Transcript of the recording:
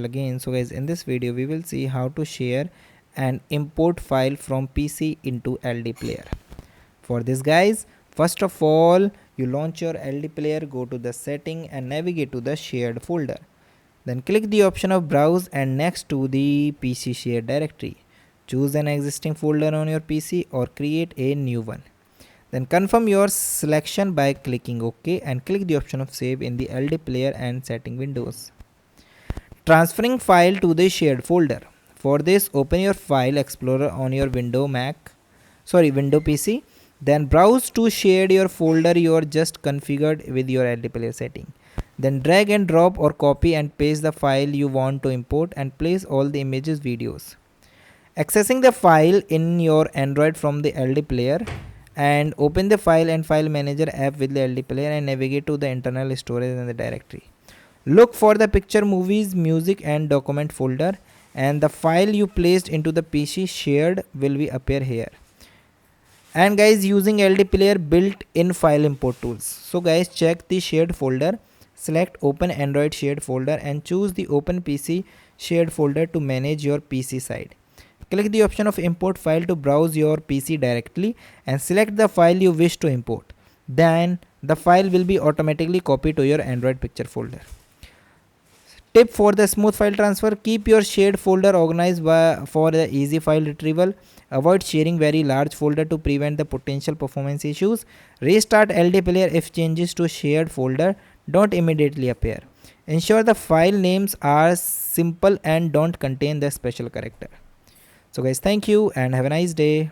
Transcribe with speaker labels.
Speaker 1: Again, so guys, in this video we will see how to share and import file from PC into LDPlayer. For this guys, first of all you launch your LDPlayer, go to the setting and navigate to the shared folder. Then click the option of browse and next to the PC shared directory. Choose an existing folder on your PC or create a new one. Then confirm your selection by clicking OK and click the option of save in the LDPlayer and setting windows. Transferring file to the shared folder. For this, open your file explorer on your window PC. Then browse to share your folder you are just configured with your LDPlayer setting. Then drag and drop or copy and paste the file you want to import and place all the images, videos. Accessing the file in your Android from the LDPlayer, and open the file and file manager app with the LDPlayer and navigate to the internal storage and the directory. Look for the picture, movies, music and document folder, and the file you placed into the PC shared will be appear here. And guys, using LDPlayer built-in file import tools. So guys, check the shared folder, select open Android shared folder and choose the open PC shared folder to manage your PC side. Click the option of import file to browse your PC directly and select the file you wish to import. Then the file will be automatically copied to your Android picture folder. Tip for the smooth file transfer: keep your shared folder organized for the easy file retrieval. Avoid sharing very large folder to prevent the potential performance issues. Restart LDPlayer if changes to shared folder don't immediately appear. Ensure the file names are simple and don't contain the special character. So guys, thank you and have a nice day.